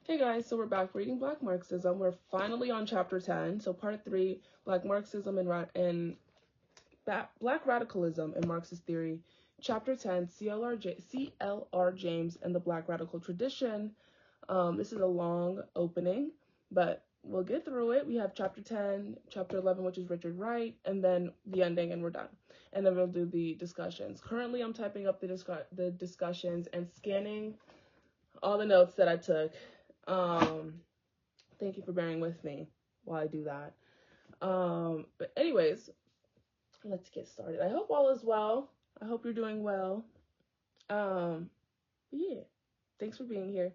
Hey guys, so we're back reading Black Marxism. We're finally on chapter 10, so part 3, Black Marxism and Black Radicalism and Marxist Theory. Chapter 10, C.L.R. James and the Black Radical Tradition. This is a long opening, but we'll get through it. We have chapter 10, chapter 11, which is Richard Wright, and then the ending, and we're done. And then we'll do the discussions. Currently, I'm typing up the discussions and scanning all the notes that I took. Thank you for bearing with me while I do that. But anyways, let's get started. I hope all is well. I hope you're doing well. Yeah, thanks for being here.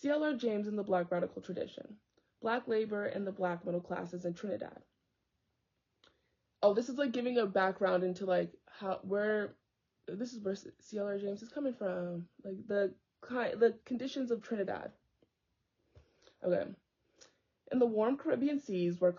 C.L.R. James and the Black Radical Tradition. Black labor and the Black middle classes in Trinidad. Oh, this is like giving a background into like this is where C.L.R. James is coming from. Like the conditions of Trinidad. Okay. In the warm Caribbean seas where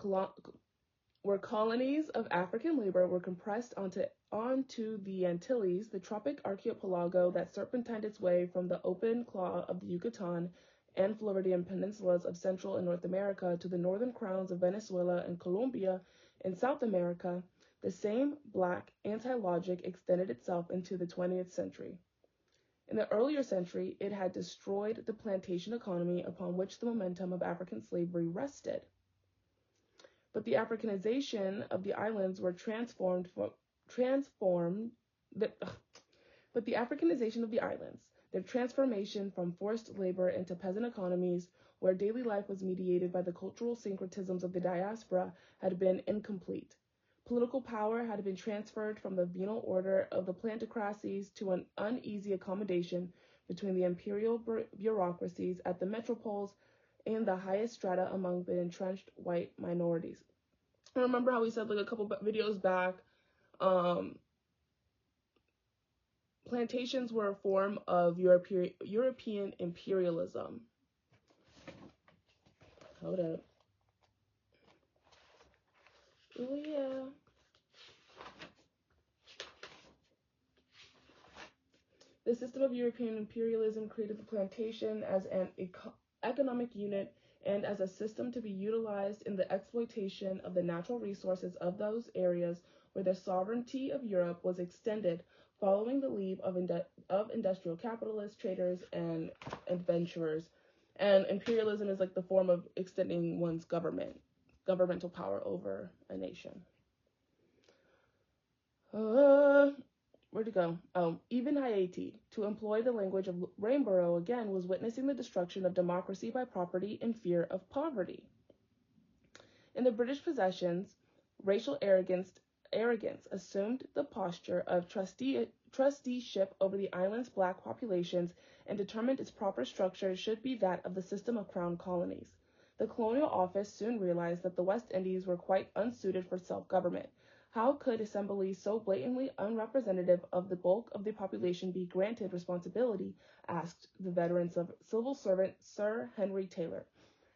colonies of African labor were compressed onto the Antilles, the tropic archipelago that serpentined its way from the open claw of the Yucatan and Floridian peninsulas of Central and North America to the northern crowns of Venezuela and Colombia in South America, the same black anti-logic extended itself into the 20th century. In the earlier century, it had destroyed the plantation economy upon which the momentum of African slavery rested. But the Africanization of the islands were their transformation from forced labor into peasant economies, where daily life was mediated by the cultural syncretisms of the diaspora, had been incomplete. Political power had been transferred from the venal order of the plantocracies to an uneasy accommodation between the imperial bureaucracies at the metropoles and the highest strata among the entrenched white minorities. I remember how we said like a couple videos back, plantations were a form of European imperialism. Hold up. Oh yeah. The system of European imperialism created the plantation as an economic unit and as a system to be utilized in the exploitation of the natural resources of those areas where the sovereignty of Europe was extended following the leave of industrial capitalists, traders, and adventurers. And imperialism is like the form of extending one's governmental power over a nation. Where'd it go? Oh, even Haiti, to employ the language of Rainborough again, was witnessing the destruction of democracy by property and fear of poverty. In the British possessions, racial arrogance assumed the posture of trusteeship over the island's black populations and determined its proper structure should be that of the system of crown colonies. The colonial office soon realized that the West Indies were quite unsuited for self-government. How could assemblies so blatantly unrepresentative of the bulk of the population be granted responsibility? Asked the veteran civil servant Sir Henry Taylor.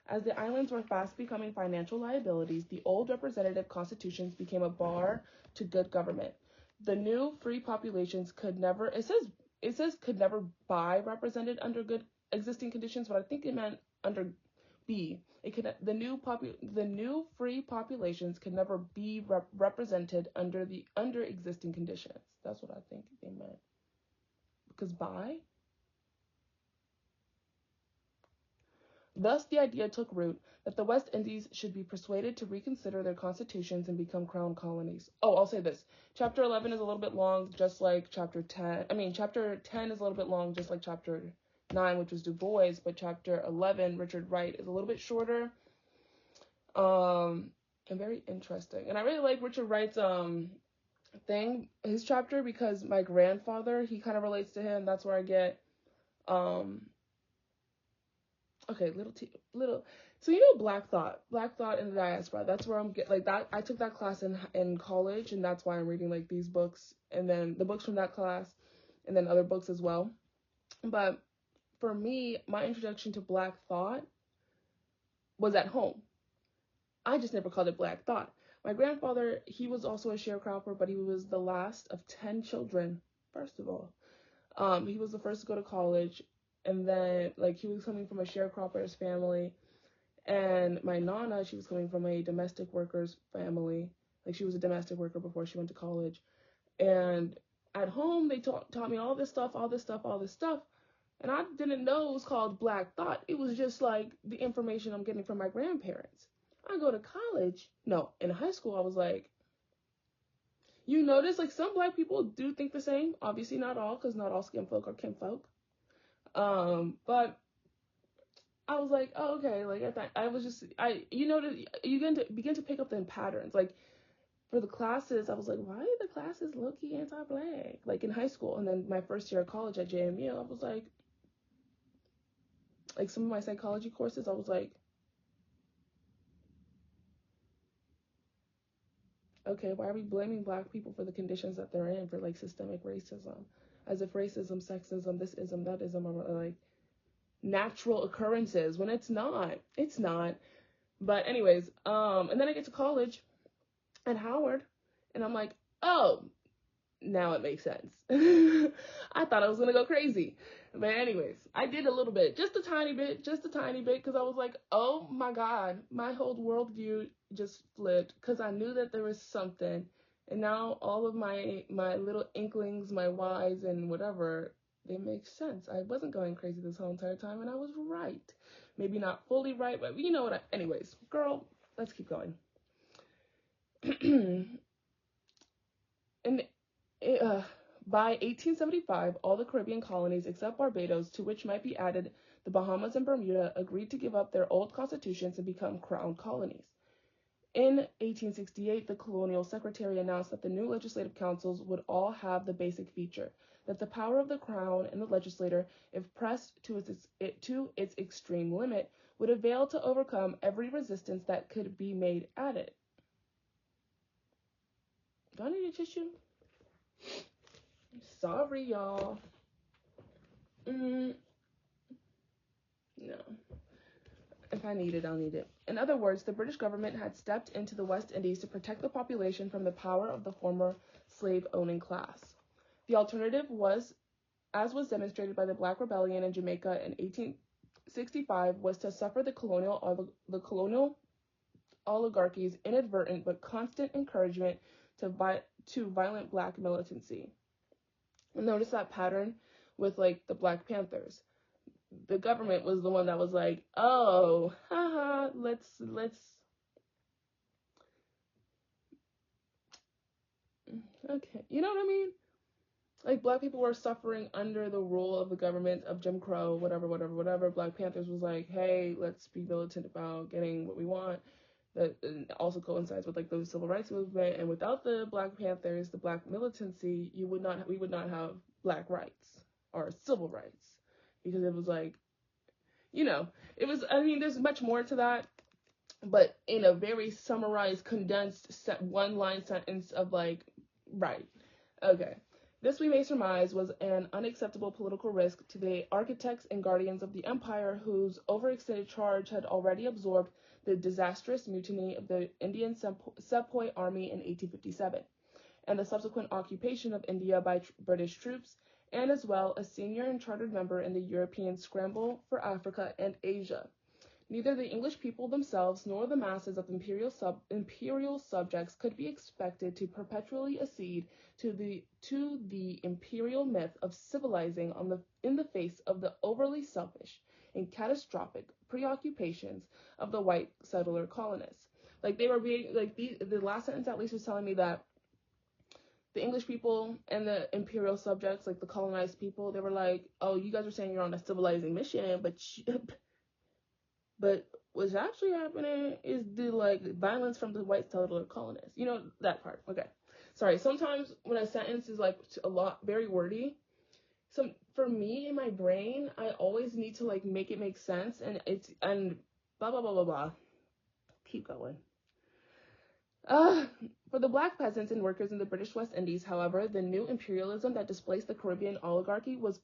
As the islands were fast becoming financial liabilities, the old representative constitutions became a bar to good government. The new free populations could never, it says could never be represented under good existing conditions, but I think it meant under B. The new free populations could never be represented under existing conditions. That's what I think they meant. Because by. Thus, the idea took root that the West Indies should be persuaded to reconsider their constitutions and become crown colonies. Oh, I'll say this. Chapter 11 is a little bit long, just like chapter 10. Chapter 10 is a little bit long, just like chapter 9, which was Du Bois, but chapter 11, Richard Wright, is a little bit shorter. And very interesting. And I really like Richard Wright's his chapter, because my grandfather, he kind of relates to him. That's where I get okay, so you know Black Thought in the Diaspora. That's where I'm like that. I took that class in college, and that's why I'm reading like these books, and then the books from that class, and then other books as well. But for me, my introduction to Black Thought was at home. I just never called it Black Thought. My grandfather, he was also a sharecropper, but he was the last of 10 children, first of all. He was the first to go to college, And then, like, he was coming from a sharecropper's family. And my Nana, she was coming from a domestic worker's family. Like, she was a domestic worker before she went to college. And at home, they taught me all this stuff. And I didn't know it was called Black Thought. It was just, like, the information I'm getting from my grandparents. I go to college. No, in high school, I was like, you notice, like, some Black people do think the same. Obviously, not all, because not all skin folk are kinfolk. But I was like, oh, okay. Like, I was just, you begin to pick up the patterns. Like, for the classes, I was like, why are the classes low-key anti-Black? Like, in high school. And then my first year of college at JMU, I was like, some of my psychology courses, I was like, okay, why are we blaming Black people for the conditions that they're in for, like, systemic racism? As if racism, sexism, this ism, that ism are, like, natural occurrences, when it's not. It's not. But anyways, and then I get to college at Howard, and I'm like, oh, now it makes sense. I thought I was gonna go crazy. But anyways, I did a little bit, just a tiny bit, because I was like, oh my God, my whole worldview just flipped, because I knew that there was something, and now all of my little inklings, my whys and whatever, they make sense. I wasn't going crazy this whole entire time, and I was right. Maybe not fully right, but you know what? Anyways, girl, let's keep going. And by 1875, all the Caribbean colonies except Barbados, to which might be added the Bahamas and Bermuda, agreed to give up their old constitutions and become crown colonies. In 1868, the colonial secretary announced that the new legislative councils would all have the basic feature that the power of the crown and the legislature, if pressed to its extreme limit, would avail to overcome every resistance that could be made at it. Do I need a tissue? Sorry, y'all. No. If I need it, I'll need it. In other words, the British government had stepped into the West Indies to protect the population from the power of the former slave-owning class. The alternative was, as was demonstrated by the Black Rebellion in Jamaica in 1865, was to suffer the colonial oligarchy's inadvertent but constant encouragement to violent Black militancy. And notice that pattern with, like, the Black Panthers. The government was the one that was like, oh, haha, let's, okay, you know what I mean? Like, Black people were suffering under the rule of the government of Jim Crow, whatever. Black Panthers was like, hey, let's be militant about getting what we want. That also coincides with, like, the civil rights movement. And without the Black Panthers, the Black militancy, we would not have Black rights or civil rights, because it was like, you know, it was, I mean, there's much more to that, but in a very summarized, condensed, one-line sentence of, like, right, okay. This, we may surmise, was an unacceptable political risk to the architects and guardians of the empire, whose overextended charge had already absorbed the disastrous mutiny of the Indian Sepoy Army in 1857, and the subsequent occupation of India by British troops, and as well a senior and chartered member in the European scramble for Africa and Asia. Neither the English people themselves nor the masses of imperial subjects could be expected to perpetually accede to the imperial myth of civilizing in the face of the overly selfish and catastrophic preoccupations of the white settler colonists. Like, they were being, like, the last sentence at least was telling me that the English people and the imperial subjects, like the colonized people, they were like, oh, you guys are saying you're on a civilizing mission, but what's actually happening is the, like, violence from the white settler colonists. You know, that part. Okay. Sorry. Sometimes when a sentence is, like, a lot, very wordy, for me in my brain, I always need to, like, make it make sense, and blah, blah, blah, blah, blah. Keep going. For the Black peasants and workers in the British West Indies, however, the new imperialism that displaced the Caribbean oligarchy was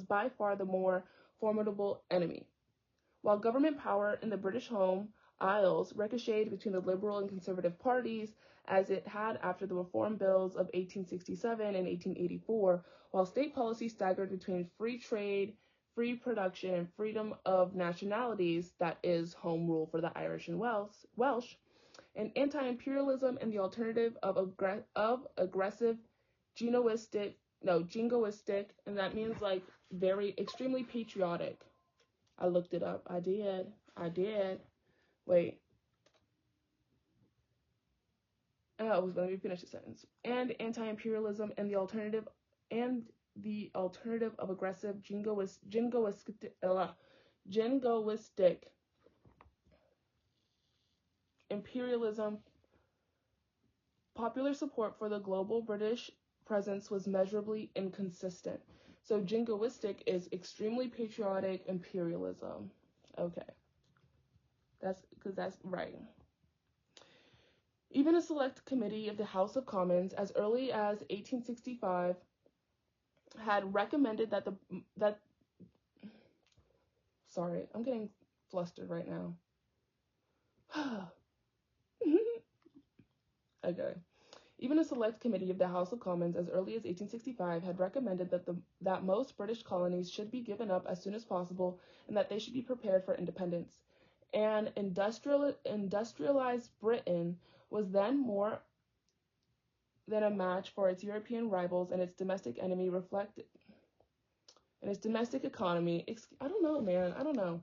by far the more formidable enemy. While government power in the British home Isles ricocheted between the Liberal and Conservative parties, as it had after the Reform Bills of 1867 and 1884, while state policy staggered between free trade, free production and freedom of nationalities, that is, home rule for the Irish and Welsh, and anti-imperialism and the alternative of aggressive jingoistic, and that means like very extremely patriotic. I looked it up. I did. Wait. Let me finish the sentence. And anti-imperialism and the alternative of aggressive jingoistic imperialism. Popular support for the global British presence was measurably inconsistent. So jingoistic is extremely patriotic imperialism. Okay. That's right. Even a select committee of the House of Commons as early as 1865 had recommended sorry, I'm getting flustered right now. Okay. Even a select committee of the House of Commons as early as 1865 had recommended that most British colonies should be given up as soon as possible and that they should be prepared for independence. And industrialized Britain was then more than a match for its European rivals, and its domestic economy reflected. I don't know, man. I don't know.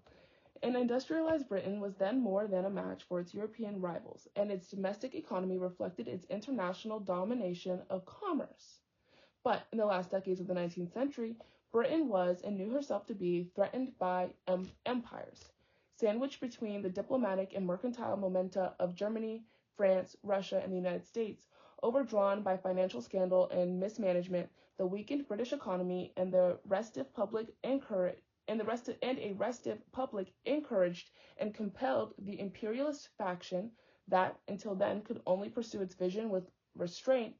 And industrialized Britain was then more than a match for its European rivals, and its domestic economy reflected its international domination of commerce. But in the last decades of the 19th century, Britain was and knew herself to be threatened by empires, sandwiched between the diplomatic and mercantile momenta of Germany, France, Russia, and the United States, overdrawn by financial scandal and mismanagement, the weakened British economy, and a restive public encouraged and compelled the imperialist faction that, until then, could only pursue its vision with restraint.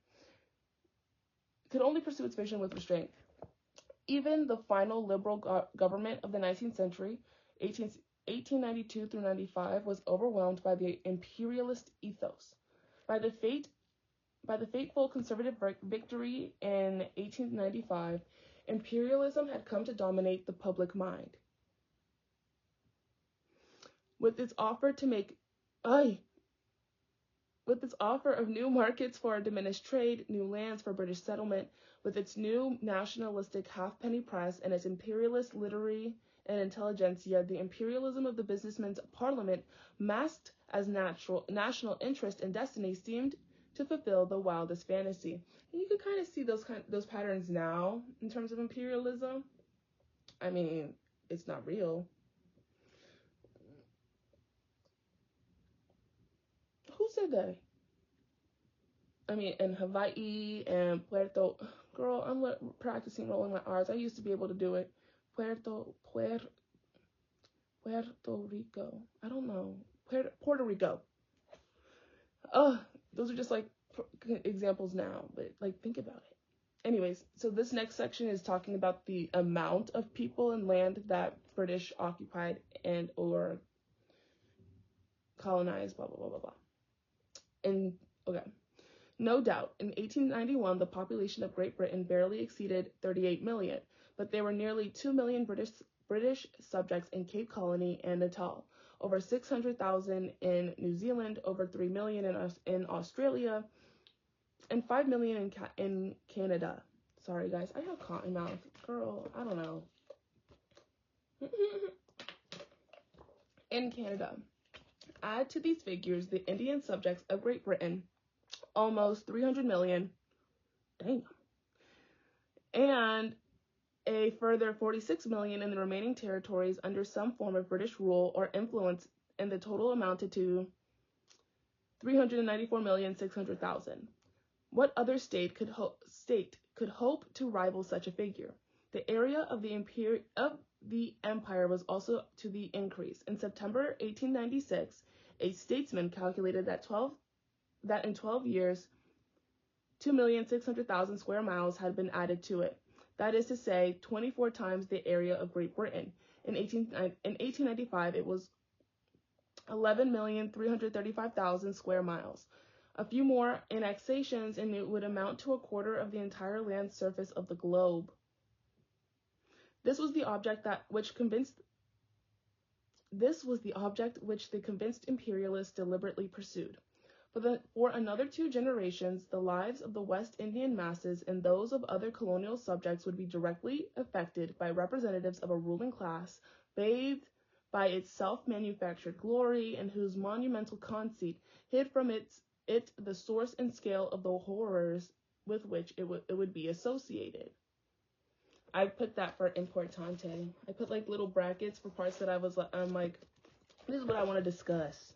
Even the final liberal government of the 19th century, 1892 through 95, was overwhelmed by the imperialist ethos. By the fateful conservative victory in 1895, imperialism had come to dominate the public mind. With its offer of new markets for diminished trade, new lands for British settlement, with its new nationalistic halfpenny press and its imperialist literary and intelligentsia, the imperialism of the businessmen's parliament, masked as national interest and destiny, seemed to fulfill the wildest fantasy. And you can kind of see those patterns now in terms of imperialism. I mean, it's not real. Who said that? I mean, in Hawaii and Puerto... Girl, I'm practicing rolling my R's. I used to be able to do it. Puerto Rico. I don't know. Puerto Rico. Those are just like examples now, but like think about it. Anyways, so this next section is talking about the amount of people and land that British occupied and or colonized, blah, blah, blah, blah, blah. And, okay. No doubt, in 1891, the population of Great Britain barely exceeded 38 million, but there were nearly 2 million British subjects in Cape Colony and Natal, over 600,000 in New Zealand, over 3 million in Australia, and 5 million in Canada. Sorry, guys, I have cotton mouth. Girl, I don't know. In Canada. Add to these figures the Indian subjects of Great Britain, almost 300 million. Dang. And a further 46 million in the remaining territories under some form of British rule or influence, and the total amounted to 394,600,000. What other state could hope to rival such a figure? The area of the empire was also to the increase. In September 1896, a statesman calculated that in 12 years, 2,600,000 square miles had been added to it. That is to say, 24 times the area of Great Britain. In 1895, it was 11,335,000 square miles. A few more annexations, and it would amount to a quarter of the entire land surface of the globe. This was the object which the convinced imperialists deliberately pursued. For another 2 generations, the lives of the West Indian masses and those of other colonial subjects would be directly affected by representatives of a ruling class bathed by its self-manufactured glory and whose monumental conceit hid from it the source and scale of the horrors with which it would be associated. I put that for importante. I put like little brackets for parts that I'm like, this is what I want to discuss.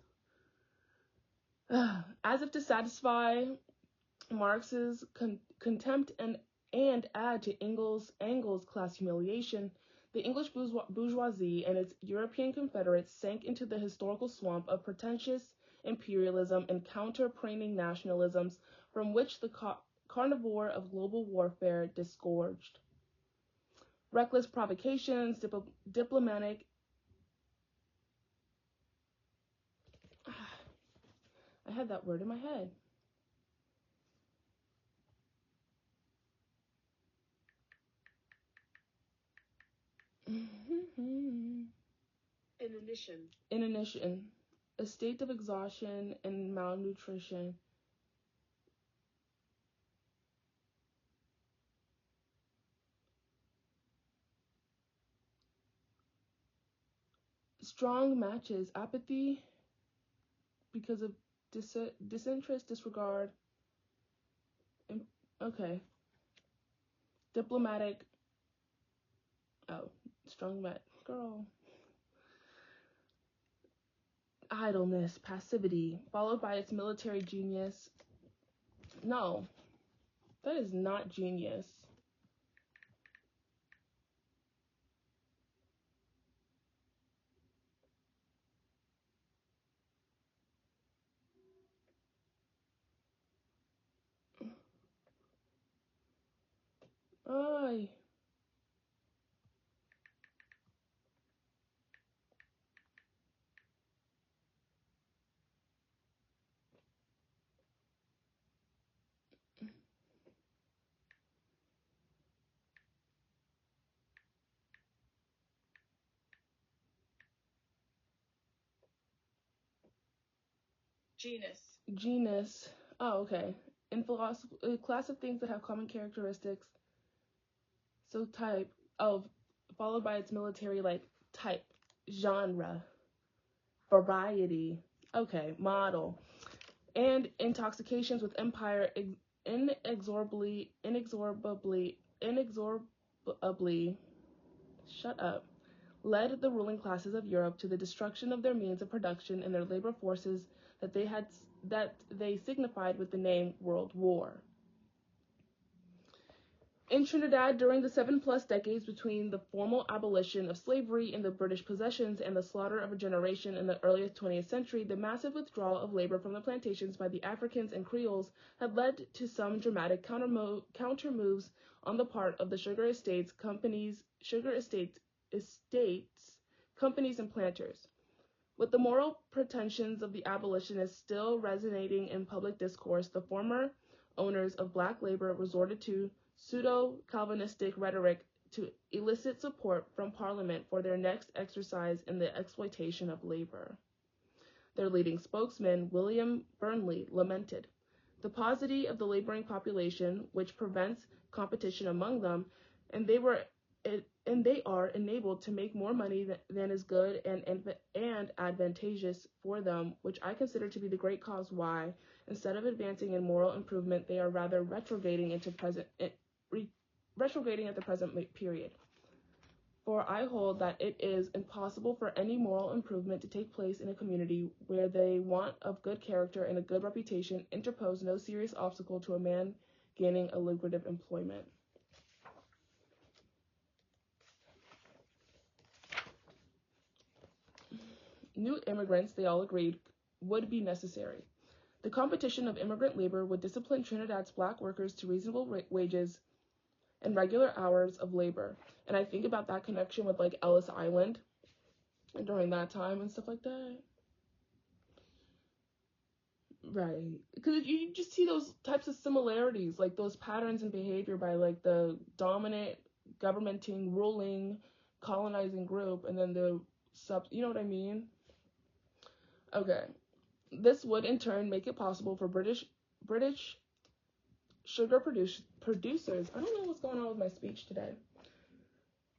As if to satisfy Marx's contempt and add to Engels' class humiliation, the English bourgeoisie and its European confederates sank into the historical swamp of pretentious imperialism and counter-preening nationalisms from which the carnivore of global warfare disgorged. Reckless provocations, diplomatic I had that word in my head. Inanition. A state of exhaustion and malnutrition. Strong matches. Apathy because of disinterest, disregard. Okay. Diplomatic. Oh, strong match. Girl. Idleness, passivity, followed by its military genius. No, that is not genius. Ay. Genus. Oh, okay. In philosophy, a class of things that have common characteristics. So type of, followed by its military like type, genre, variety. Okay, model. And intoxications with empire inexorably, shut up, led the ruling classes of Europe to the destruction of their means of production and their labor forces that they signified with the name World War. In Trinidad, during the 7+ decades between the formal abolition of slavery in the British possessions and the slaughter of a generation in the early 20th century, the massive withdrawal of labor from the plantations by the Africans and Creoles had led to some dramatic counter moves on the part of the sugar estates, companies, companies and planters. With the moral pretensions of the abolitionists still resonating in public discourse, the former owners of black labor resorted to pseudo-Calvinistic rhetoric to elicit support from Parliament for their next exercise in the exploitation of labor. Their leading spokesman, William Burnley, lamented, "The paucity of the laboring population, which prevents competition among them, and they are enabled to make more money than is good and advantageous for them, which I consider to be the great cause why, instead of advancing in moral improvement, they are rather retrograding at the present period. For I hold that it is impossible for any moral improvement to take place in a community where the want of good character and a good reputation interpose no serious obstacle to a man gaining a lucrative employment." New immigrants, they all agreed, would be necessary. The competition of immigrant labor would discipline Trinidad's black workers to reasonable wages and regular hours of labor. And I think about that connection with like Ellis Island during that time and stuff like that. Right. Because you just see those types of similarities, like those patterns in behavior by like the dominant governmenting, ruling, colonizing group, and then the you know what I mean? Okay. This would in turn make it possible for British sugar producers, I don't know what's going on with my speech today,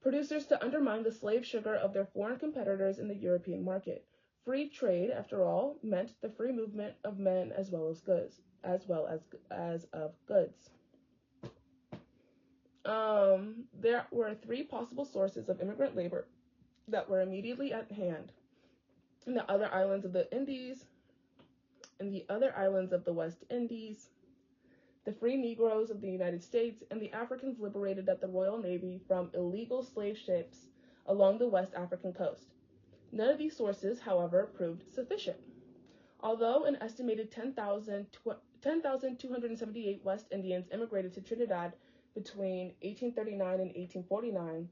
producers to undermine the slave sugar of their foreign competitors in the European market. Free trade, after all, meant the free movement of men as well as of goods. There were three possible sources of immigrant labor that were immediately at hand in the other islands of the Indies, in the other islands of the West Indies, the free Negroes of the United States, and the Africans liberated at the Royal Navy from illegal slave ships along the West African coast. None of these sources, however, proved sufficient. Although an estimated 10,278 West Indians immigrated to Trinidad between 1839 and 1849,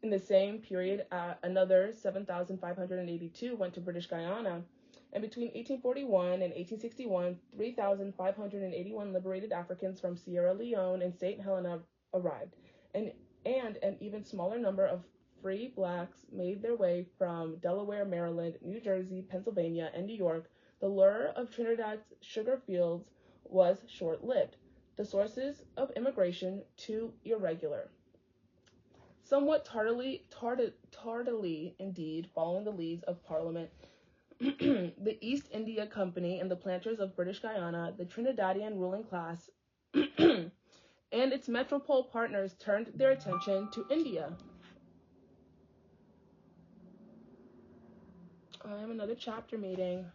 in the same period, another 7,582 went to British Guyana, and between 1841 and 1861, 3,581 liberated Africans from Sierra Leone and St. Helena arrived, and an even smaller number of free blacks made their way from Delaware, Maryland, New Jersey, Pennsylvania, and New York. The lure of Trinidad's sugar fields was short-lived. The sources of immigration too irregular. Somewhat tardily indeed, following the leads of Parliament, the East India Company and the planters of British Guyana, the Trinidadian ruling class, and its metropole partners turned their attention to India. I am another chapter meeting.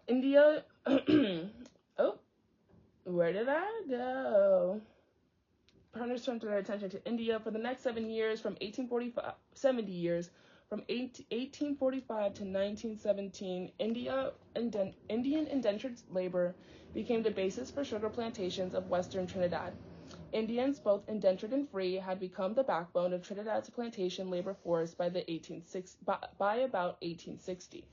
India. Oh, where did I go? Partners turned their attention to India for the next 7 years, from 1845 to 1917. Indian indentured labor became the basis for sugar plantations of western Trinidad. Indians, both indentured and free, had become the backbone of Trinidad's plantation labor force by about 1860.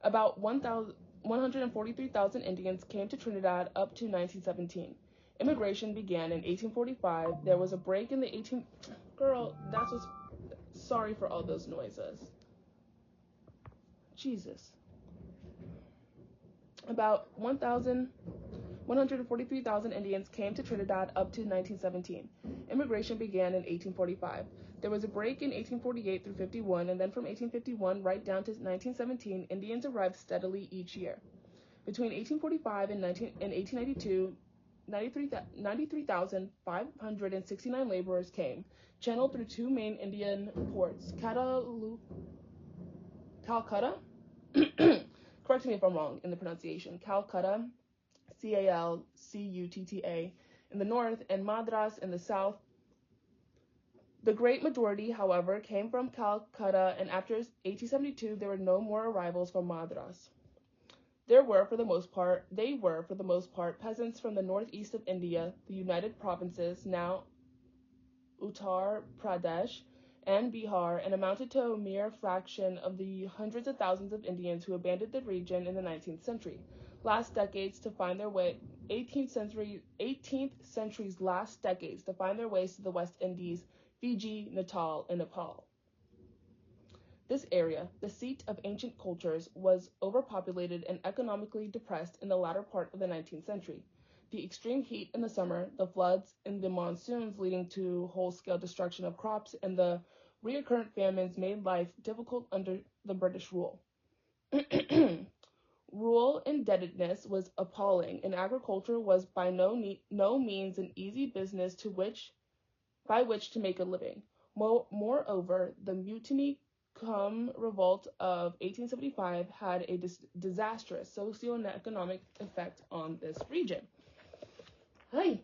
About 143,000 Indians came to Trinidad up to 1917. Immigration began in 1845. There was a break in the Girl, that's what's... Sorry for all those noises. Jesus. About 143,000 Indians came to Trinidad up to 1917. Immigration began in 1845. There was a break in 1848 through 51, and then from 1851 right down to 1917, Indians arrived steadily each year. Between 1845 and 1892, 93,569 laborers came, channeled through two main Indian ports, Calcutta, correct me if I'm wrong in the pronunciation, Calcutta, Calcutta, in the north, and Madras in the south. The great majority, however, came from Calcutta, and after 1872, there were no more arrivals from Madras. They were, for the most part, peasants from the northeast of India, the United Provinces, now Uttar Pradesh, and Bihar, and amounted to a mere fraction of the hundreds of thousands of Indians who abandoned the region in the 19th century. 18th century's last decades to find their ways to the West Indies, Fiji, Natal, and Nepal. This area, the seat of ancient cultures, was overpopulated and economically depressed in the latter part of the 19th century. The extreme heat in the summer, the floods in the monsoons leading to whole-scale destruction of crops, and the recurrent famines made life difficult under the British rule. Rural indebtedness was appalling, and agriculture was by no means an easy business by which to make a living. Moreover, the mutiny cum revolt of 1875 had a disastrous socio-economic effect on this region. Hey,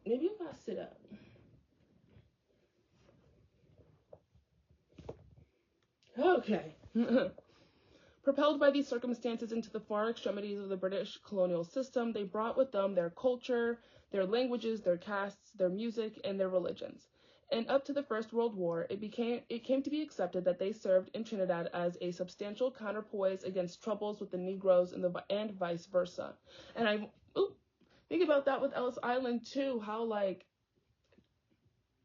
maybe if I sit up. Okay. Propelled by these circumstances into the far extremities of the British colonial system, they brought with them their culture, their languages, their castes, their music, and their religions. And up to the First World War, it came to be accepted that they served in Trinidad as a substantial counterpoise against troubles with the Negroes and vice versa. And Think about that with Ellis Island too, how like,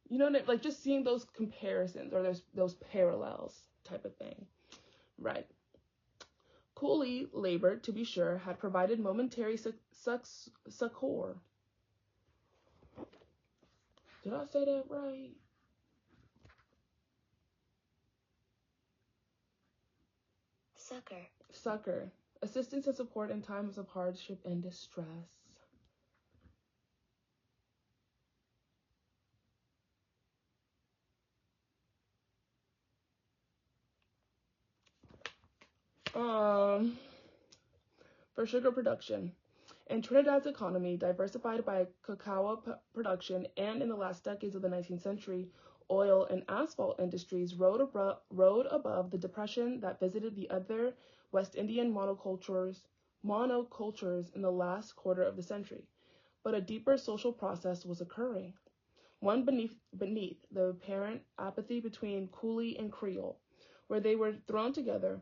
like just seeing those comparisons or those parallels type of thing. Right. Coolie labor, to be sure, had provided momentary succor. Did I say that right? Succor. Assistance and support in times of hardship and distress. For sugar production. In Trinidad's economy, diversified by cacao production and in the last decades of the 19th century, oil and asphalt industries rode above the depression that visited the other West Indian monocultures in the last quarter of the century. But a deeper social process was occurring, one beneath the apparent apathy between Coolie and Creole, where they were thrown together.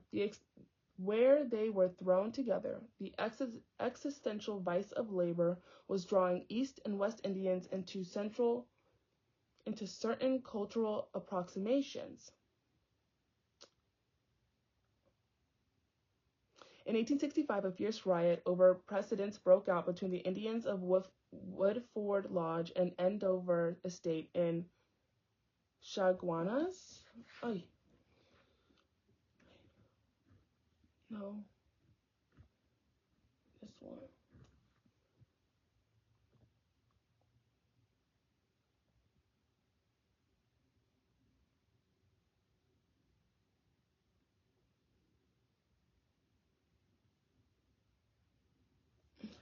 The existential vice of labor was drawing East and West Indians into certain cultural approximations. In 1865, a fierce riot over precedence broke out between the Indians of Woodford Lodge and Endover Estate in Chaguanas. No. This one.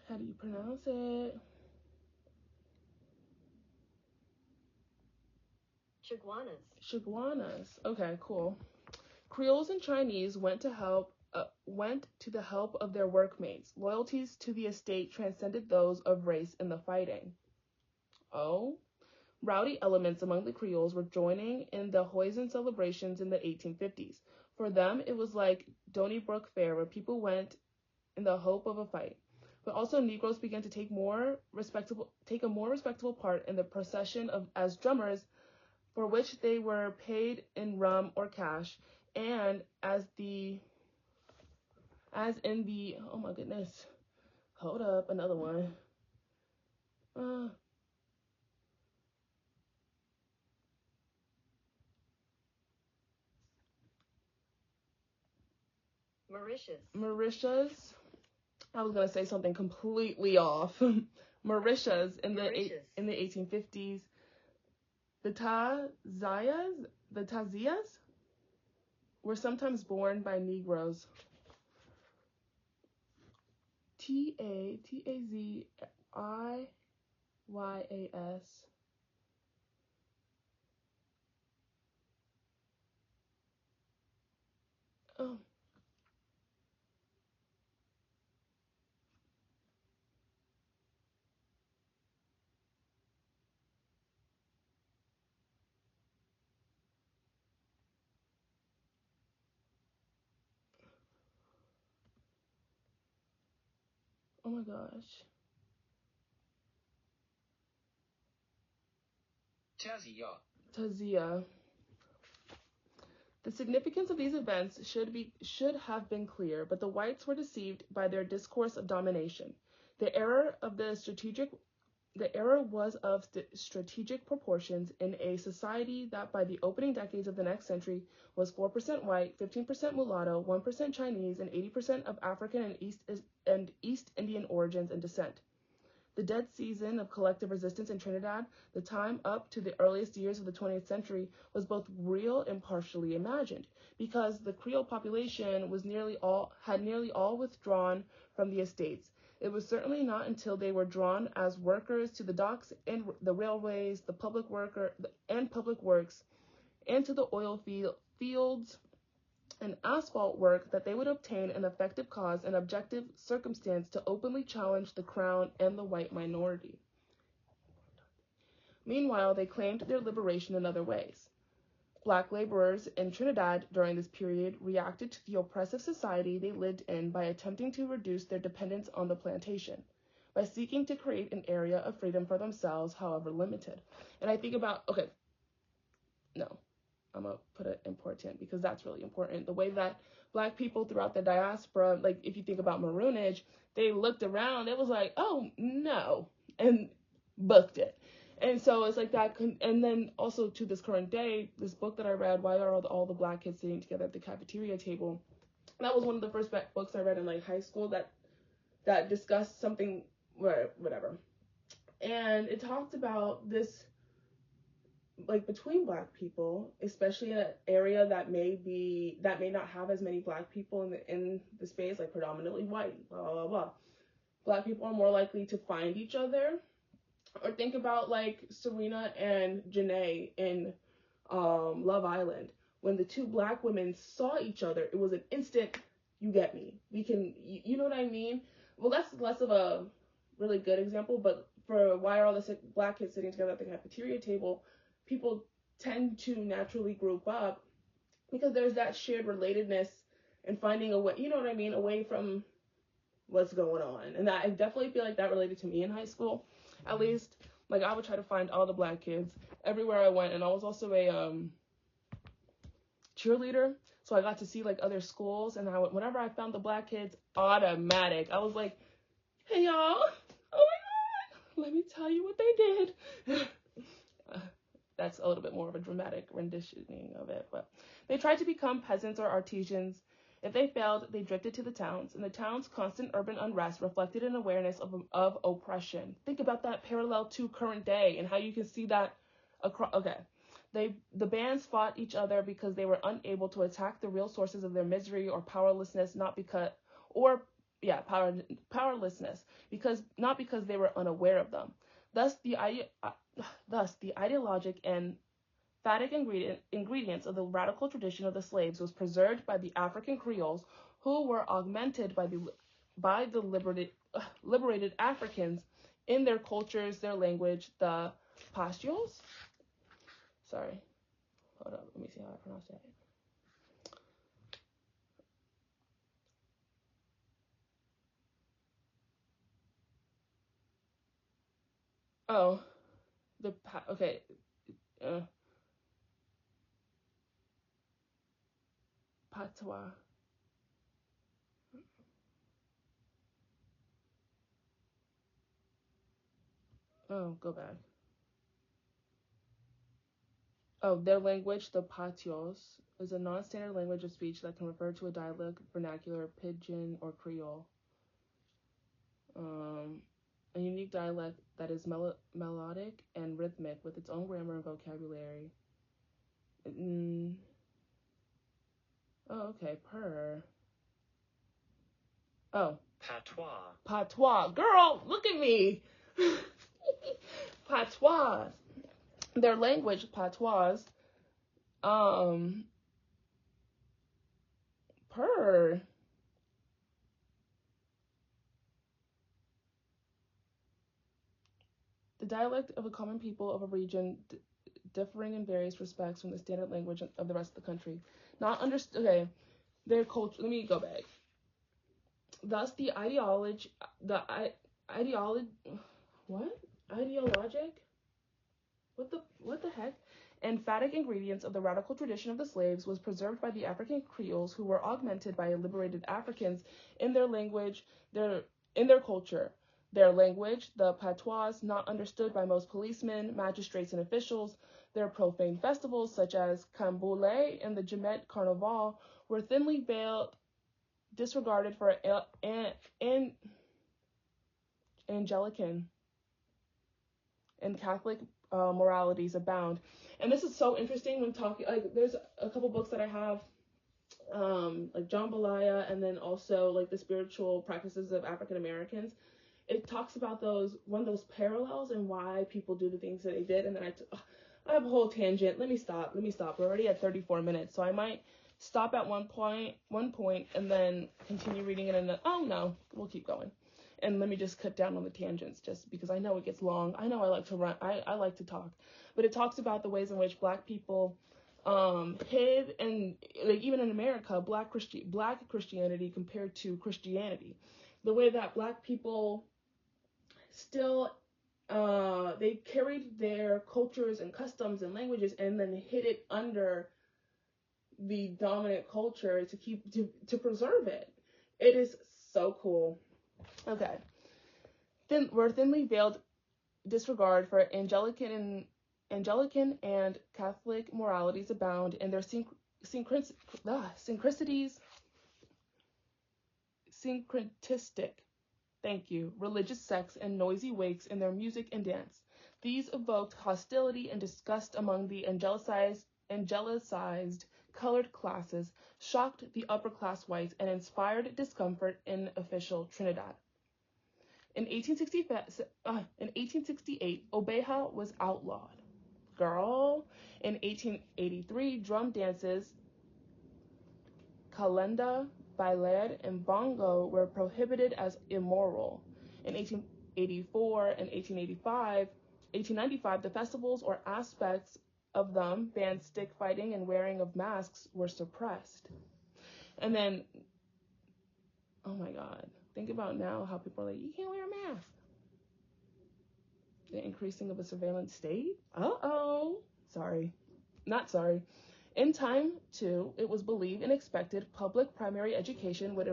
How do you pronounce it? Chaguanas. Okay, cool. Creoles and Chinese went to the help of their workmates. Loyalties to the estate transcended those of race in the fighting. Oh? Rowdy elements among the Creoles were joining in the Hoisin celebrations in the 1850s. For them, it was like Donnybrook Fair, where people went in the hope of a fight. But also Negroes began to take a more respectable part in the procession as drummers, for which they were paid in rum or cash, and as in the oh my goodness, hold up, another one. Mauritius. I was gonna say something completely off. Mauritius in the 1850s. The Tazias were sometimes born by Negroes. Taziyas. Oh. Oh my gosh. Tazia. The significance of these events should have been clear, but the whites were deceived by their discourse of domination. The era was of strategic proportions in a society that by the opening decades of the next century was 4% white, 15% mulatto, 1% Chinese, and 80% of African and East Indian origins and descent. The dead season of collective resistance in Trinidad, the time up to the earliest years of the 20th century, was both real and partially imagined, because the Creole population had nearly all withdrawn from the estates. It was certainly not until they were drawn as workers to the docks and the railways, the public works, and to the oil fields and asphalt work that they would obtain an effective cause and objective circumstance to openly challenge the crown and the white minority. Meanwhile, they claimed their liberation in other ways. Black laborers in Trinidad during this period reacted to the oppressive society they lived in by attempting to reduce their dependence on the plantation. by seeking to create an area of freedom for themselves, however limited. And I think about, okay, no, I'm going to put it important because that's really important. The way that Black people throughout the diaspora, like if you think about maroonage, they looked around, it was like, oh, no, and booked it. And so it's like that. And then also to this current day, this book that I read, Why Are All the Black Kids Sitting Together at the Cafeteria Table? That was one of the first books I read in like high school that discussed something, whatever. And it talked about this, like between Black people, especially in an area that may not have as many Black people in the space, like predominantly white, blah blah blah. Black people are more likely to find each other. Or think about like Serena and Janae in Love Island. When the two Black women saw each other, it was an instant, you get me. We can, you know what I mean? Well, that's less of a really good example, but for Why Are All the Black Kids Sitting Together at the Cafeteria Table, people tend to naturally group up because there's that shared relatedness and finding a way, you know what I mean, away from what's going on. And I definitely feel like that related to me in high school. At least, like, I would try to find all the Black kids everywhere I went. And I was also a cheerleader, so I got to see, like, other schools. And whenever I found the Black kids, automatic. I was like, hey, y'all. Oh, my God. Let me tell you what they did. That's a little bit more of a dramatic renditioning of it. But they tried to become peasants or artisans. If they failed, they drifted to the towns, and the town's constant urban unrest reflected an awareness of oppression. Think about that parallel to current day and how you can see that across. Okay, the bands fought each other because they were unable to attack the real sources of their misery or powerlessness, powerlessness because they were unaware of them. Thus, the ideologic and emphatic ingredients of the radical tradition of the slaves was preserved by the African Creoles, who were augmented by the liberated Africans in their cultures, their language, the pastures. Sorry, hold up, let me see how I pronounce that. Oh, okay. Patois. Oh, go back. Oh, their language, the patois, is a non-standard language of speech that can refer to a dialect, vernacular, pidgin, or Creole. A unique dialect that is melodic and rhythmic with its own grammar and vocabulary. Oh, okay, Oh. Patois. Patois. Girl, look at me. Patois. Their language, patois. The dialect of a common people of a region differing in various respects from the standard language of the rest of the country. Not understood. Okay, their culture. Let me go back. Thus, the ideologic. What the heck? Emphatic ingredients of the radical tradition of the slaves was preserved by the African Creoles, who were augmented by liberated Africans in their language, in their culture. Their language, the patois, not understood by most policemen, magistrates, and officials. Their profane festivals, such as Camboulé and the Jemet Carnival, were thinly veiled, disregarded for Anglican and Catholic moralities abound. And this is so interesting when talking, like, there's a couple books that I have, like Jambalaya, and then also like the spiritual practices of African Americans. It talks about those parallels and why people do the things that they did. And then I have a whole tangent. Let me stop. We're already at 34 minutes, so I might stop at one point, and then continue reading it. And oh no, we'll keep going. And let me just cut down on the tangents, just because I know it gets long. I know I like to run. I like to talk, but it talks about the ways in which Black people hid, and like even in America, Black Christianity compared to Christianity, the way that Black people still they carried their cultures and customs and languages and then hid it under the dominant culture to keep to preserve it. It is so cool. Okay. Then where thinly veiled disregard for Anglican and Catholic moralities abound, and their syncretistic, thank you, religious sects and noisy wakes in their music and dance. These evoked hostility and disgust among the angelicized colored classes, shocked the upper-class whites, and inspired discomfort in official Trinidad. In 1868, Obeja was outlawed. Girl. In 1883, drum dances, calenda, bailar, and bongo were prohibited as immoral. In 1884 and 1895, the festivals or aspects of them, banned stick fighting and wearing of masks, were suppressed. And then, oh my God, think about now how people are like, you can't wear a mask. The increasing of a surveillance state? Not sorry. In time, too, it was believed and expected public primary education would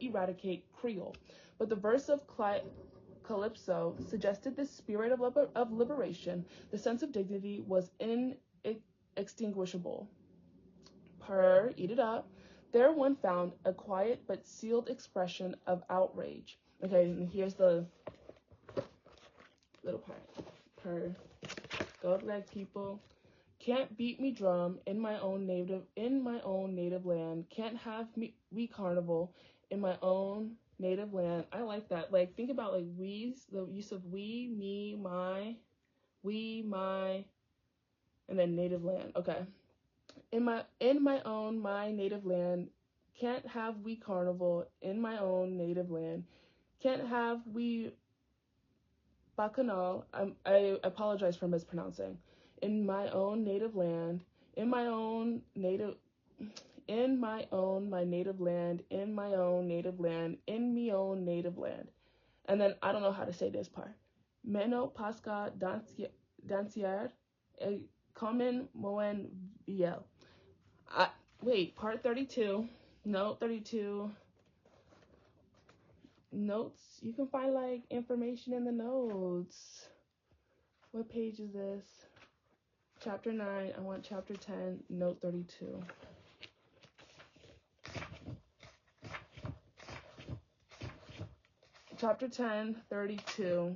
eradicate Creole. But the verse of Calypso suggested this spirit of liberation. The sense of dignity was inextinguishable. Eat it up. There one found a quiet but sealed expression of outrage. Okay, and here's the little part. Go black people. Can't beat me drum in my own native land. Can't have me carnival in my own native land. I like that. Like, think about like we's, the use of we, me, my, and then native land. Okay. In my native land. Can't have we carnival in my own native land. Can't have we bacchanal. I apologize for mispronouncing. In my own native land, my native land, in my own native land, in me own native land. And then I don't know how to say this part. Meno pasca dancier, common moen viel. Wait, part 32, note 32. Notes, you can find like information in the notes. What page is this? Chapter 9, I want chapter 10, note 32. Chapter 10, 32.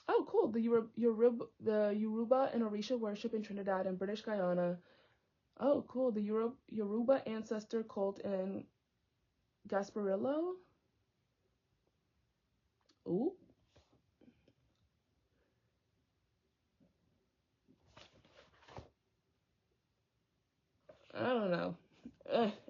Oh, cool. The Yoruba and Orisha worship in Trinidad and British Guyana. Oh, cool. The Yoruba ancestor cult in Gasparillo. Ooh. I don't know.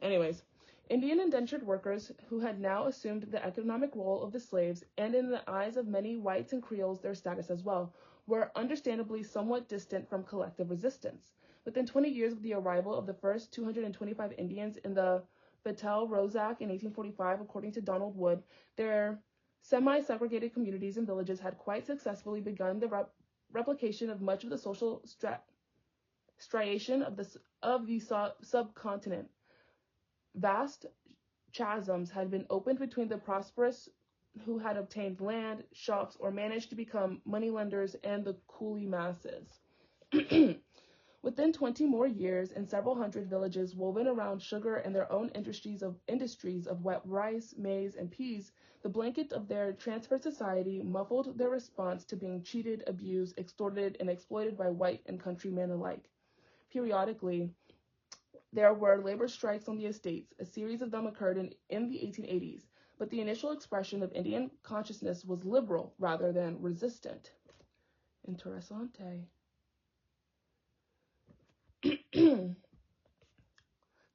Anyways, Indian indentured workers who had now assumed the economic role of the slaves, and in the eyes of many whites and Creoles their status as well, were understandably somewhat distant from collective resistance. Within 20 years of the arrival of the first 225 Indians in the Batel Rosac in 1845, according to Donald Wood, their semi-segregated communities and villages had quite successfully begun the replication of much of the social striation of the subcontinent. Vast chasms had been opened between the prosperous who had obtained land, shops, or managed to become moneylenders and the coolie masses. Within 20 more years, in several hundred villages woven around sugar and their own industries of wet rice, maize, and peas, the blanket of their transferred society muffled their response to being cheated, abused, extorted, and exploited by white and countrymen alike. Periodically, there were labor strikes on the estates. A series of them occurred in the 1880s, but the initial expression of Indian consciousness was liberal rather than resistant. Interessante.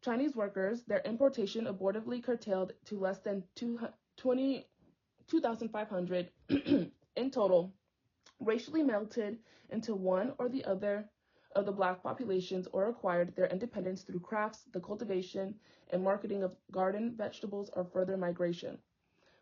Chinese workers, their importation abortively curtailed to less than 2,500 in total, racially melted into one or the other of the black populations or acquired their independence through crafts, the cultivation and marketing of garden vegetables, or further migration.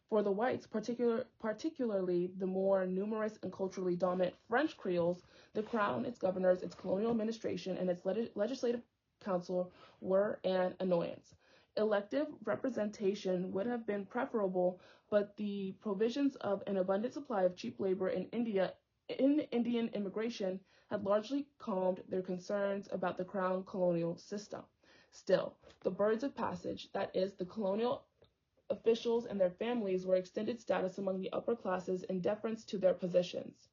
For the whites, particularly the more numerous and culturally dominant French Creoles, the crown, its governors, its colonial administration, and its legislative council were an annoyance. Elective representation would have been preferable, but the provisions of an abundant supply of cheap labor in Indian immigration had largely calmed their concerns about the crown colonial system. Still, the birds of passage, that is, the colonial officials and their families, were extended status among the upper classes in deference to their positions.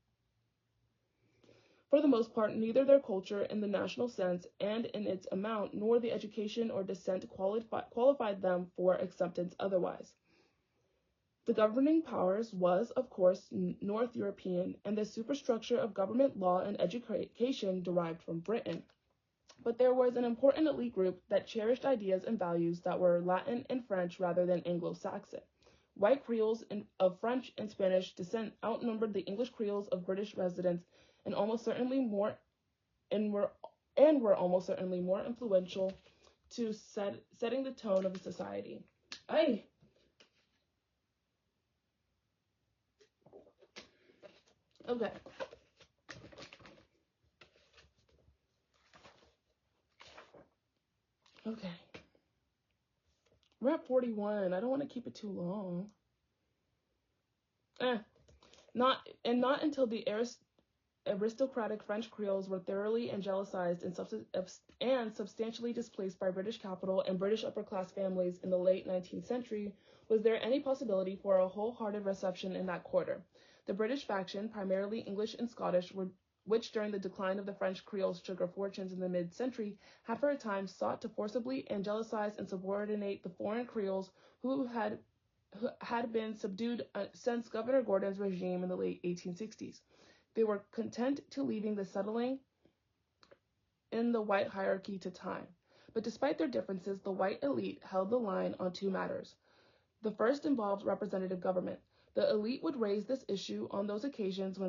For the most part, neither their culture in the national sense and in its amount, nor the education or descent qualified them for acceptance otherwise. The governing powers was, of course, North European, and the superstructure of government, law, and education derived from Britain. But there was an important elite group that cherished ideas and values that were Latin and French rather than Anglo-Saxon. White Creoles of French and Spanish descent outnumbered the English Creoles of British residents, and were almost certainly more influential to setting the tone of the society. Okay. Okay. We're at 41. I don't want to keep it too long. Not until the aristocratic French Creoles were thoroughly angelicized and substantially displaced by British capital and British upper-class families in the late 19th century was there any possibility for a wholehearted reception in that quarter. The British faction, primarily English and Scottish, which during the decline of the French Creoles' sugar fortunes in the mid-century, had for a time sought to forcibly angelicize and subordinate the foreign Creoles who had been subdued since Governor Gordon's regime in the late 1860s. They were content to leaving the settling in the white hierarchy to time. But despite their differences, the white elite held the line on two matters. The first involved representative government. The elite would raise this issue on those occasions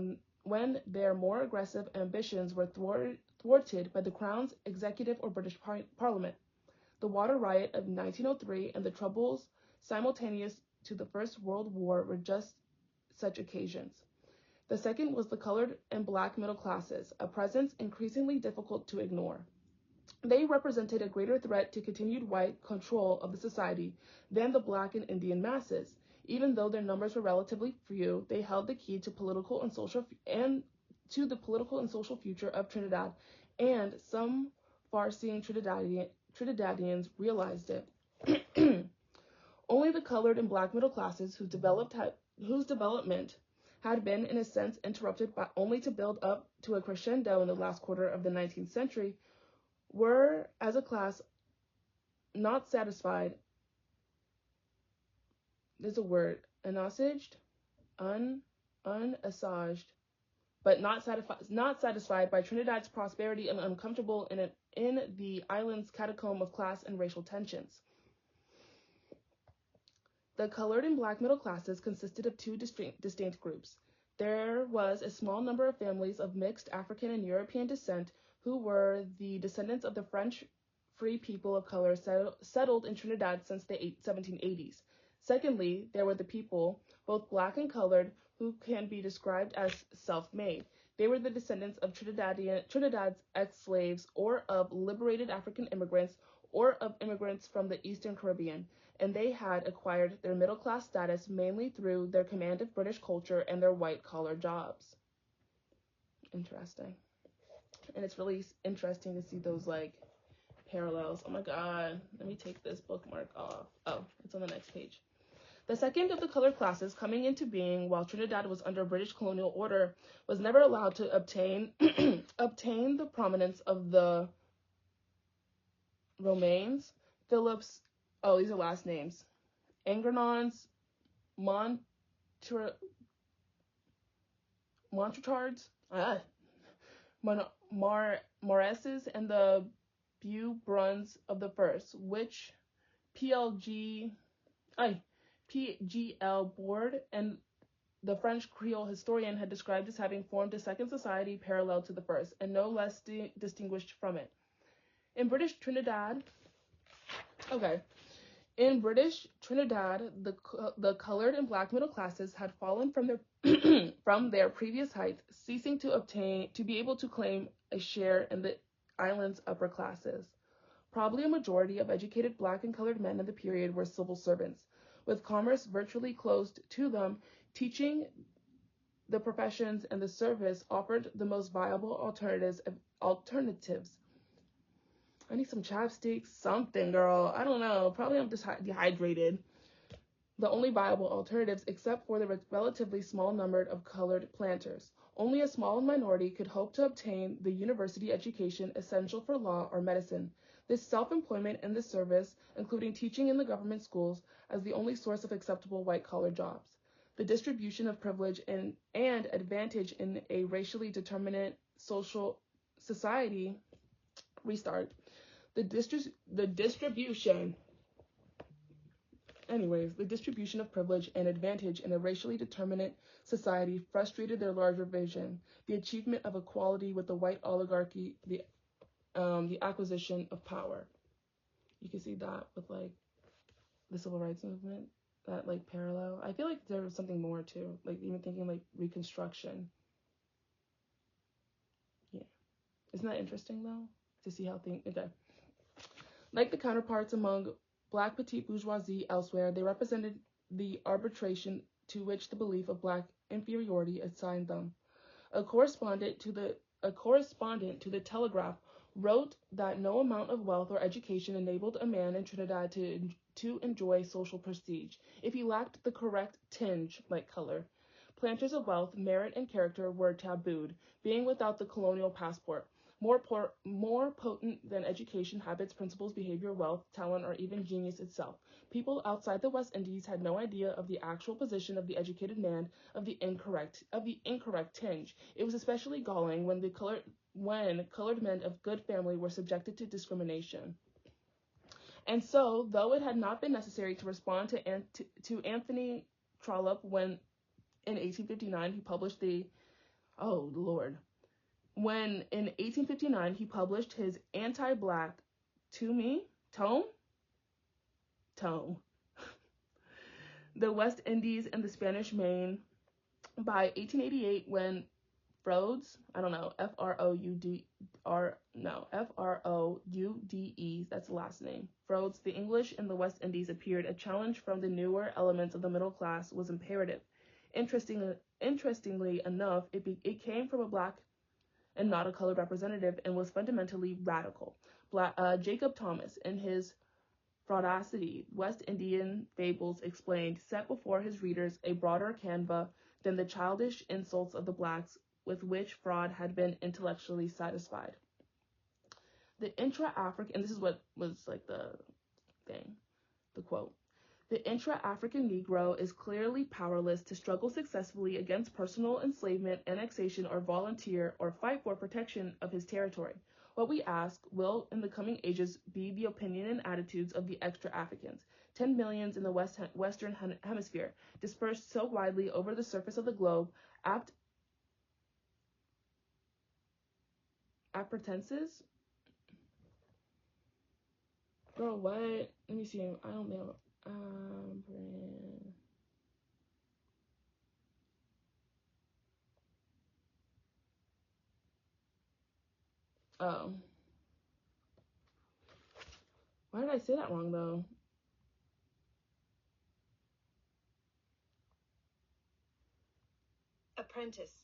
when their more aggressive ambitions were thwarted by the Crown's executive or British Parliament. The water riot of 1903 and the troubles simultaneous to the First World War were just such occasions. The second was the colored and black middle classes, a presence increasingly difficult to ignore. They represented a greater threat to continued white control of the society than the black and Indian masses. Even though their numbers were relatively few, they held the key to the political and social future of Trinidad, and some far-seeing Trinidadians realized it. Only the colored and black middle classes, whose development had been, in a sense, interrupted only to build up to a crescendo in the last quarter of the 19th century, were, as a class, not satisfied. There's a word, unassuaged, but not satisfied by Trinidad's prosperity and uncomfortable in the island's catacomb of class and racial tensions. The colored and black middle classes consisted of two distinct groups. There was a small number of families of mixed African and European descent who were the descendants of the French free people of color settled in Trinidad since the 1780s. Secondly, there were the people, both black and colored, who can be described as self-made. They were the descendants of Trinidad's ex-slaves, or of liberated African immigrants, or of immigrants from the Eastern Caribbean, and they had acquired their middle-class status mainly through their command of British culture and their white-collar jobs. Interesting. And it's really interesting to see those, parallels. Oh my god, let me take this bookmark off. Oh, it's on the next page. The second of the colored classes, coming into being while Trinidad was under British colonial order, was never allowed to obtain the prominence of the Romains, Phillips, these are last names, Angrenons, Montretards, Mauresses, and the Beaubruns of the first, which PGL board and the French Creole historian had described as having formed a second society parallel to the first, and no less distinguished from it. In British Trinidad, the colored and black middle classes had fallen from their from their previous heights, ceasing to be able to claim a share in the island's upper classes. Probably a majority of educated black and colored men in the period were civil servants, with commerce virtually closed to them. Teaching, the professions, and the service offered the most viable alternatives. I need some chapstick, something, girl. I don't know. Probably I'm just dehydrated. The only viable alternatives, except for the relatively small number of colored planters. Only a small minority could hope to obtain the university education essential for law or medicine. This self-employment in the service, including teaching in the government schools, as the only source of acceptable white-collar jobs. The distribution of privilege and advantage in a racially determinate social society. Restart. The distribution of privilege and advantage in a racially determinate society frustrated their larger vision, the achievement of equality with the white oligarchy, the acquisition of power. You can see that with like the civil rights movement, that like parallel. I feel like there was something more too, like even thinking like Reconstruction. Yeah, isn't that interesting though, to see how things. Okay. Like the counterparts among black petite bourgeoisie elsewhere, they represented the arbitration to which the belief of black inferiority assigned them. A correspondent to the Telegraph wrote that no amount of wealth or education enabled a man in Trinidad to enjoy social prestige if he lacked the correct tinge, like color. Planters of wealth, merit, and character were tabooed, being without the colonial passport. More potent than education, habits, principles, behavior, wealth, talent, or even genius itself. People outside the West Indies had no idea of the actual position of the educated man of the incorrect tinge. It was especially galling when colored men of good family were subjected to discrimination. And so, though it had not been necessary to respond to Anthony Trollope when in 1859 he published when in 1859 he published his anti-black tome, The West Indies and the Spanish Main. By 1888, when Froudes, Froude, that's the last name, Froude's The English in the West Indies appeared, a challenge from the newer elements of the middle class was imperative. Interestingly enough, it came from a black and not a colored representative, and was fundamentally radical. Jacob Thomas, in his Fraudacity, West Indian Fables explained, set before his readers a broader canvas than the childish insults of the blacks with which Froude had been intellectually satisfied. The intra-African, and this is what was like the quote. The intra-African Negro is clearly powerless to struggle successfully against personal enslavement, annexation, or volunteer or fight for protection of his territory. What we ask will, in the coming ages, be the opinion and attitudes of the extra-Africans, 10 millions in the Western Hemisphere, dispersed so widely over the surface of the globe, apprehenses? Girl, what? Let me see. I don't know. Oh. Why did I say that wrong, though? Apprentice.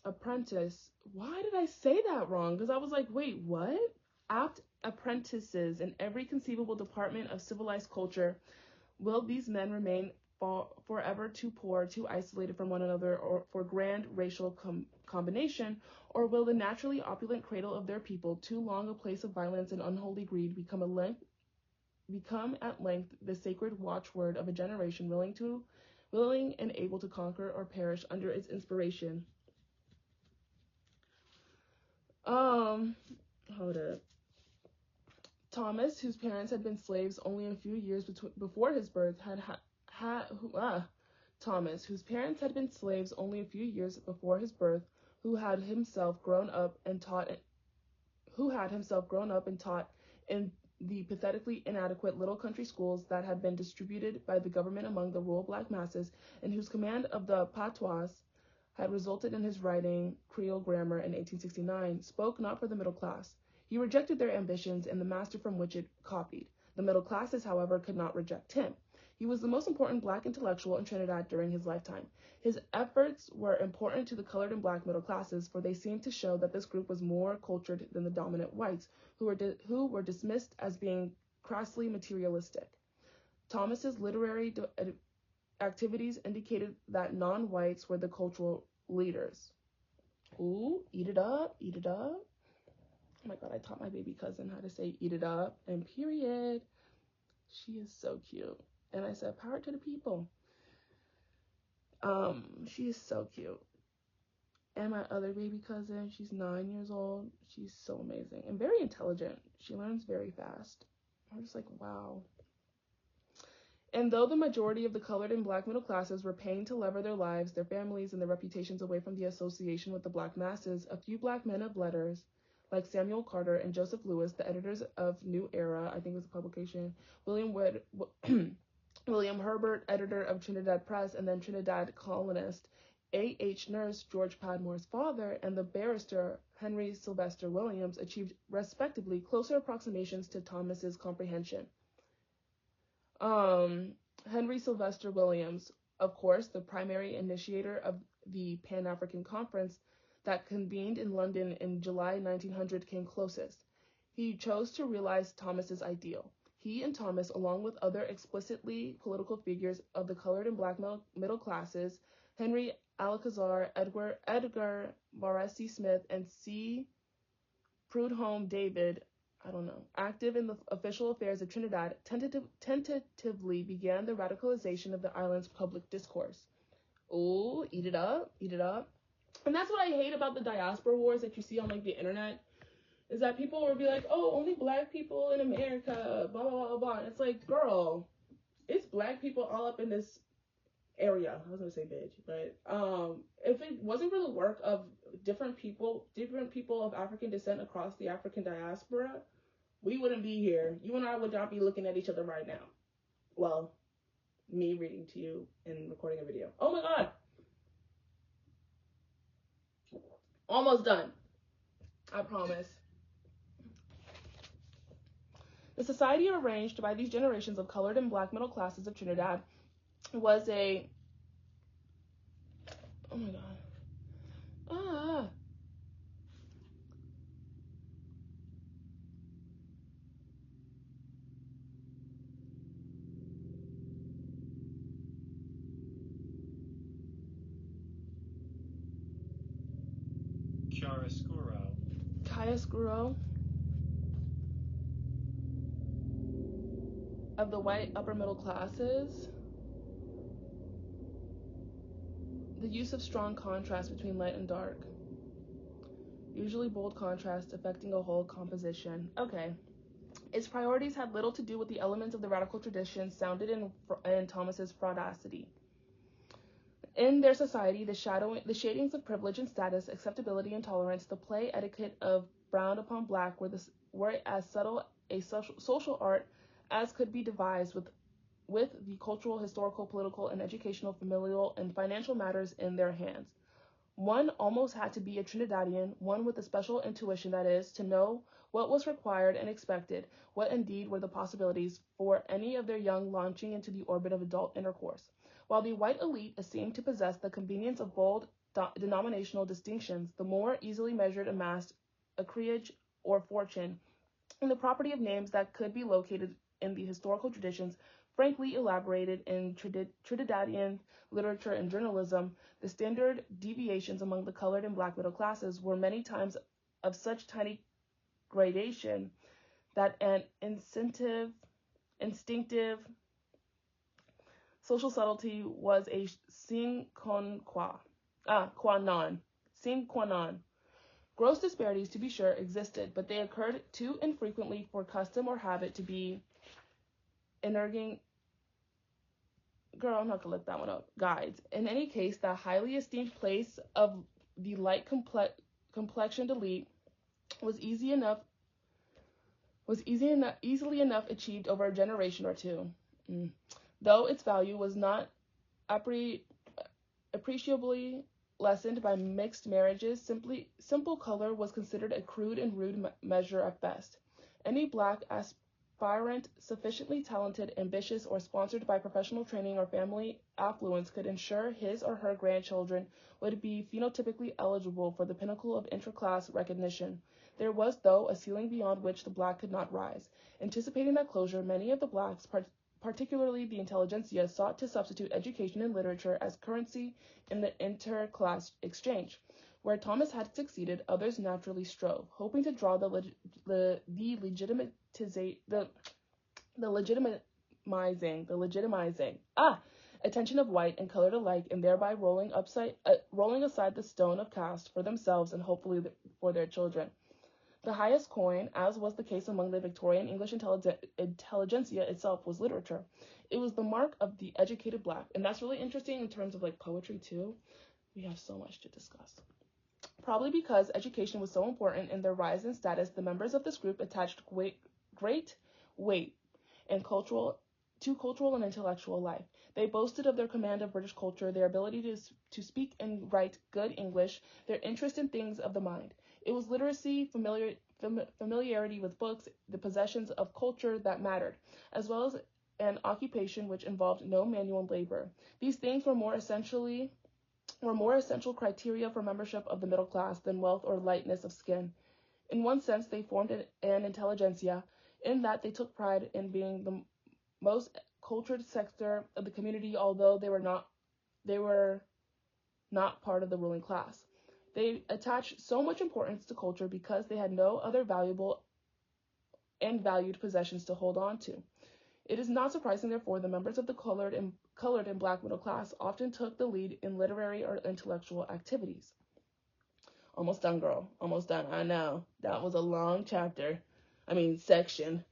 Why did I say that wrong? Because I was like, wait, what? Apt apprentices in every conceivable department of civilized culture. Will these men remain forever too poor, too isolated from one another, or for grand racial combination, or will the naturally opulent cradle of their people, too long a place of violence and unholy greed, become at length the sacred watchword of a generation willing and able to conquer or perish under its inspiration? Hold up. Thomas, whose parents had been slaves only a few years before his birth, Thomas, whose parents had been slaves only a few years before his birth, who had himself grown up and taught in the pathetically inadequate little country schools that had been distributed by the government among the rural black masses, and whose command of the patois had resulted in his writing Creole grammar in 1869, spoke not for the middle class. He rejected their ambitions and the master from which it copied. The middle classes, however, could not reject him. He was the most important black intellectual in Trinidad during his lifetime. His efforts were important to the colored and black middle classes, for they seemed to show that this group was more cultured than the dominant whites, who were dismissed as being crassly materialistic. Thomas's literary activities indicated that non-whites were the cultural leaders. Ooh, eat it up, eat it up. Oh my God, I taught my baby cousin how to say eat it up, and period. She is so cute. And I said, power to the people. She is so cute. And my other baby cousin, she's 9 years old. She's so amazing and very intelligent. She learns very fast. I'm just like, wow. And though the majority of the colored and black middle classes were paying to lever their lives, their families, and their reputations away from the association with the black masses, a few black men of letters, like Samuel Carter and Joseph Lewis, the editors of New Era, I think it was a publication, William Herbert, editor of Trinidad Press, and then Trinidad colonist A.H. Nurse, George Padmore's father, and the barrister Henry Sylvester Williams achieved respectively closer approximations to Thomas's comprehension. Henry Sylvester Williams, of course, the primary initiator of the Pan-African Conference that convened in London in July 1900, came closest. He chose to realize Thomas's ideal. He and Thomas, along with other explicitly political figures of the colored and black middle classes, Henry Alcazar, Edgar Morrissey Smith, and C. Prudhomme David, active in the official affairs of Trinidad, tentatively began the radicalization of the island's public discourse. Ooh, eat it up, eat it up. And that's what I hate about the diaspora wars that you see on like the internet, is that people will be like, oh, only black people in America, blah, blah, blah, blah. And it's like, girl, it's black people all up in this area. I was going to say bitch, but if it wasn't for the work of different people of African descent across the African diaspora, we wouldn't be here. You and I would not be looking at each other right now. Well, me reading to you and recording a video. Oh my God. Almost done. I promise. The society arranged by these generations of colored and black middle classes of Trinidad was a... Oh my God. Chiaroscuro of the white upper middle classes. The use of strong contrast between light and dark. Usually bold contrast affecting a whole composition. Okay. Its priorities had little to do with the elements of the radical tradition sounded in Thomas's fraudacity. In their society, the shadings of privilege and status, acceptability and tolerance, the play etiquette of brown upon black were as subtle a social art as could be devised with the cultural, historical, political, and educational, familial, and financial matters in their hands. One almost had to be a Trinidadian, one with a special intuition, that is, to know what was required and expected, what indeed were the possibilities for any of their young launching into the orbit of adult intercourse. While the white elite seemed to possess the convenience of bold denominational distinctions, the more easily measured amassed a creage or fortune, and the property of names that could be located in the historical traditions frankly elaborated in Trinidadian literature and journalism. The standard deviations among the colored and black middle classes were many times of such tiny gradation that an instinctive social subtlety was a sine qua non. Gross disparities, to be sure, existed, but they occurred too infrequently for custom or habit to be energing girl, I'm not gonna look that one up. Guides. In any case, the highly esteemed place of the light complexioned elite was easily enough achieved over a generation or two. Though its value was not appreciably lessened by mixed marriages, simple color was considered a crude and rude measure at best. Any black aspirant sufficiently talented, ambitious, or sponsored by professional training or family affluence could ensure his or her grandchildren would be phenotypically eligible for the pinnacle of intra-class recognition. There was, though, a ceiling beyond which the black could not rise. Anticipating that closure, many of the blacks, particularly the intelligentsia, sought to substitute education and literature as currency in the inter-class exchange. Where Thomas had succeeded, others naturally strove, hoping to draw the legitimizing attention of white and colored alike, and thereby rolling aside the stone of caste for themselves and hopefully for their children. The highest coin, as was the case among the Victorian English intelligentsia itself, was literature. It was the mark of the educated black, and that's really interesting in terms of like poetry too. We have so much to discuss. Probably because education was so important in their rise in status, the members of this group attached great weight and cultural and intellectual life. They boasted of their command of British culture, their ability to speak and write good English, their interest in things of the mind. It was literacy, familiarity with books, the possessions of culture that mattered, as well as an occupation which involved no manual labor. These things were more essential criteria for membership of the middle class than wealth or lightness of skin. In one sense, they formed an intelligentsia, in that they took pride in being the most cultured sector of the community, although they were not part of the ruling class. They attached so much importance to culture because they had no other valuable and valued possessions to hold on to. It is not surprising, therefore, the members of the colored and black middle class often took the lead in literary or intellectual activities. Almost done, girl. Almost done. I know. That was a long section.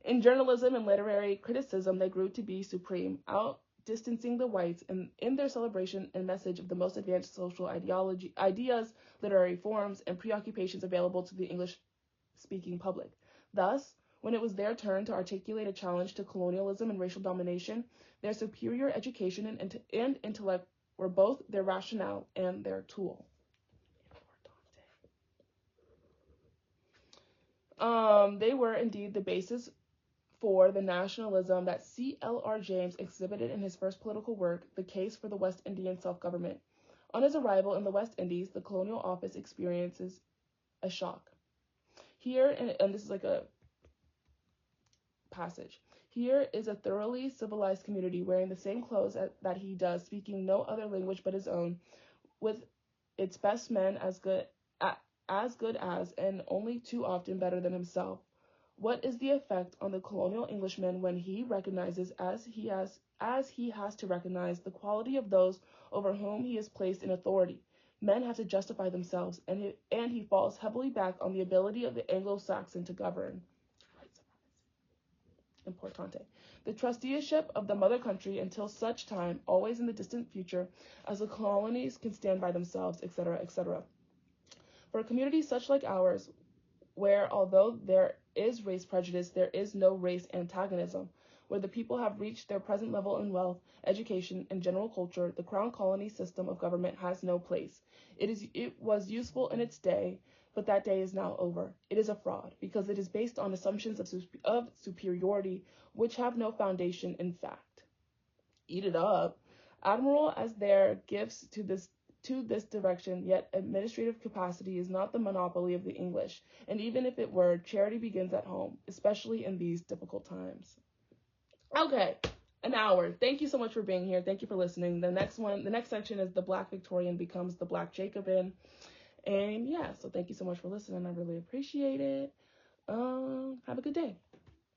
In journalism and literary criticism, they grew to be supreme, outdistancing the whites in their celebration and message of the most advanced social ideas, literary forms, and preoccupations available to the English-speaking public. Thus, when it was their turn to articulate a challenge to colonialism and racial domination, their superior education and intellect were both their rationale and their tool. They were indeed the basis for the nationalism that C.L.R. James exhibited in his first political work, The Case for the West Indian Self-Government. On his arrival in the West Indies, the colonial office experiences a shock. Here, and this is like a passage. Here is a thoroughly civilized community wearing the same clothes that he does, speaking no other language but his own, with its best men as good as and only too often better than himself. What is the effect on the colonial Englishman when he recognizes, as he has to recognize, the quality of those over whom he is placed in authority? Men have to justify themselves, and he falls heavily back on the ability of the Anglo-Saxon to govern. Importante. The trusteeship of the mother country until such time, always in the distant future, as the colonies can stand by themselves, etc., etc. For a community such like ours, where although there is race prejudice, there is no race antagonism, where the people have reached their present level in wealth, education, and general culture, the crown colony system of government has no place. It was useful in its day, but that day is now over. It is a fraud, because it is based on assumptions of superiority, which have no foundation in fact. Eat it up. Admirable as their gifts to this direction, yet administrative capacity is not the monopoly of the English, and even if it were, charity begins at home, especially in these difficult times. Okay, an hour. Thank you so much for being here. Thank you for listening. The next section is the Black Victorian becomes the Black Jacobin. And yeah, so thank you so much for listening. I really appreciate it. Have a good day.